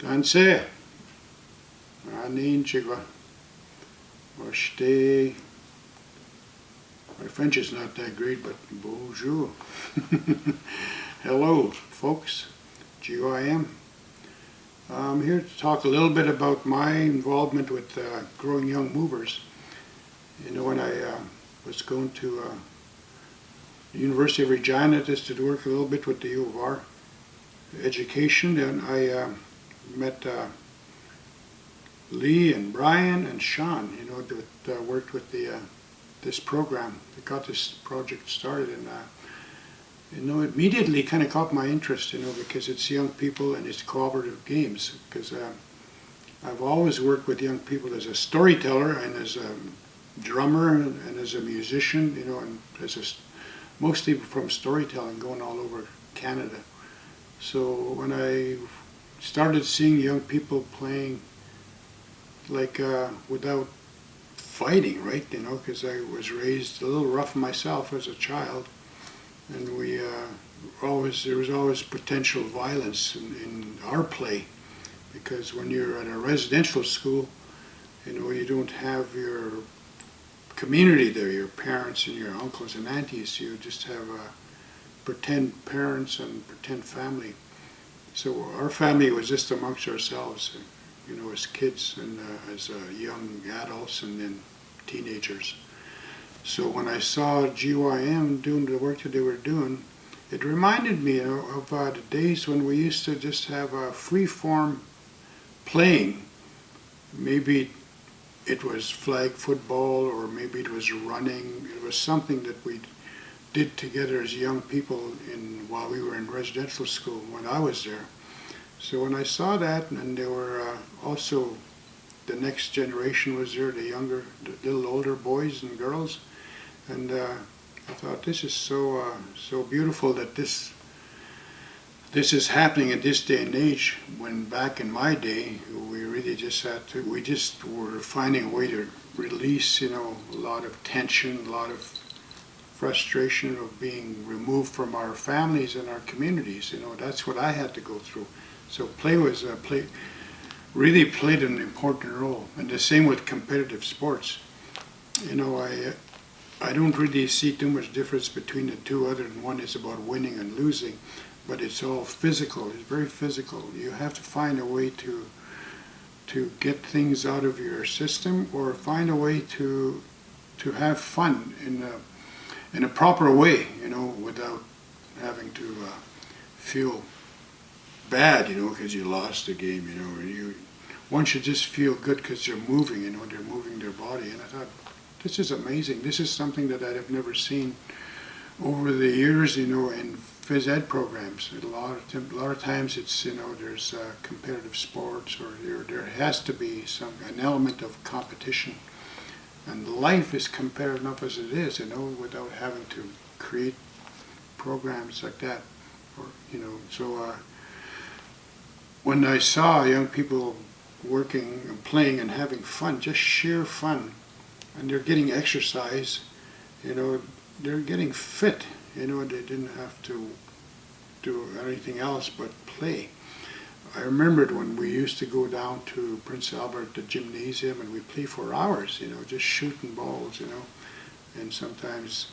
Tanse, Aninchiga, Oshte. My French is not that great, but bonjour. Hello, folks. GYM. I'm here to talk a little bit about my involvement with growing young movers. You know, when I was going to the University of Regina just to work a little bit with the U of R education, and I met Lee and Brian and Sean, you know, that worked with the this program that got this project started, and you know, immediately kind of caught my interest, you know, because it's young people and it's cooperative games. Because I've always worked with young people as a storyteller and as a drummer and as a musician, you know, and mostly from storytelling, going all over Canada. So when I started seeing young people playing like without fighting, right, you know, because I was raised a little rough myself as a child, and there was always potential violence in our play, because when you're at a residential school, you know, you don't have your community there, your parents and your uncles and aunties. You just have pretend parents and pretend family. So our family was just amongst ourselves, you know, as kids and as young adults and then teenagers. So when I saw GYM doing the work that they were doing, it reminded me, you know, of the days when we used to just have a free-form playing. Maybe it was flag football, or maybe it was running. It was something that we did together as young people while we were in residential school when I was there. So when I saw that, and there were also the next generation was there, the little older boys and girls, and I thought, this is so beautiful that this is happening at this day and age, when back in my day we really just were finding a way to release, you know, a lot of tension, a lot of frustration of being removed from our families and our communities. You know, that's what I had to go through. So play really played an important role, and the same with competitive sports. You know, I don't really see too much difference between the two, other than one is about winning and losing, but it's all physical. It's very physical. You have to find a way to get things out of your system, or find a way to have fun in a proper way, you know, without having to feel bad, you know, because you lost the game, you know. One should just feel good because they're moving, you know, they're moving their body. And I thought, this is amazing. This is something that I have never seen over the years, you know, in phys ed programs. A lot of times it's, you know, there's competitive sports, or there has to be an element of competition. And life is competitive enough as it is, you know, without having to create programs like that. Or, you know, so when I saw young people working and playing and having fun, just sheer fun, and they're getting exercise, you know, they're getting fit, you know, they didn't have to do anything else but play. I remembered when we used to go down to Prince Albert, the gymnasium, and we'd play for hours, you know, just shooting balls, you know, and sometimes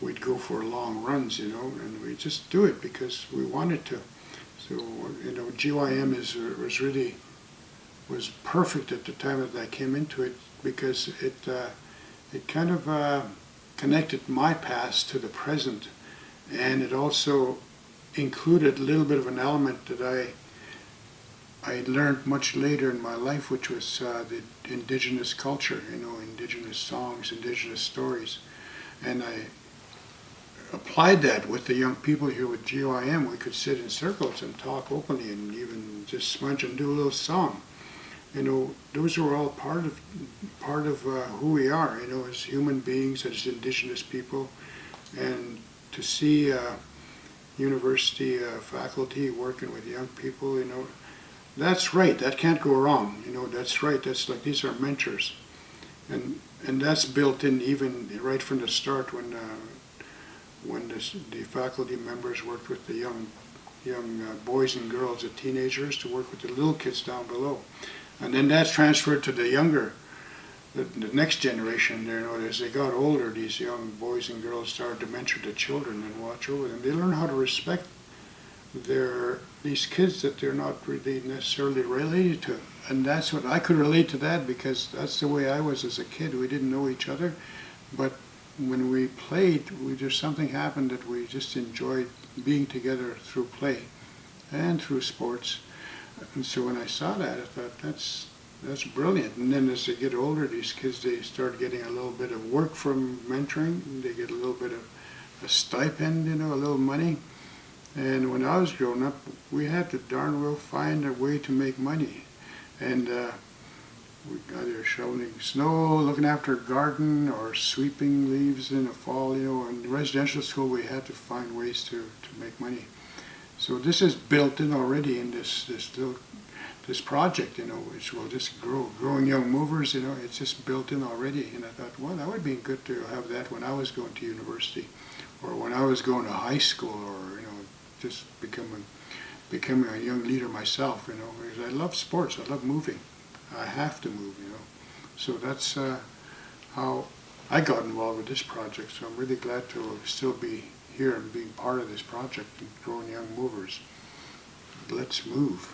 we'd go for long runs, you know, and we'd just do it because we wanted to. So, you know, GYM was perfect at the time that I came into it, because it kind of connected my past to the present, and it also included a little bit of an element that I learned much later in my life, which was the Indigenous culture, you know, Indigenous songs, Indigenous stories, and I applied that with the young people here with GYM. We could sit in circles and talk openly, and even just smudge and do a little song. You know, those are all part of who we are, you know, as human beings, as Indigenous people. And to see university faculty working with young people, you know, that's right. That can't go wrong. You know, that's right. That's like, these are mentors, and that's built in even right from the start when the faculty members worked with the young boys and girls, the teenagers, to work with the little kids down below. And then that's transferred to the younger, the next generation there. You know, as they got older, these young boys and girls started to mentor the children and watch over them. They learn how to respect these kids that they're not really necessarily related to. And that's what I could relate to that, because that's the way I was as a kid. We didn't know each other, but when we played, just something happened that we just enjoyed being together through play and through sports. And so when I saw that, I thought that's brilliant. And then as they get older, these kids, they start getting a little bit of work from mentoring. They get a little bit of a stipend, you know, a little money. And when I was growing up, we had to darn well find a way to make money. And we either shoveling snow, looking after a garden, or sweeping leaves in the fall. You know, in residential school, we had to find ways to make money. So this is built in already in this project, you know, which will just growing young movers. You know, it's just built in already. And I thought, well, that would be good to have that when I was going to university, or when I was going to high school, or, you know, just becoming a young leader myself. You know, because I love sports. I love moving. I have to move, you know. So that's how I got involved with this project. So I'm really glad to still be here and being part of this project and growing young movers. Let's move.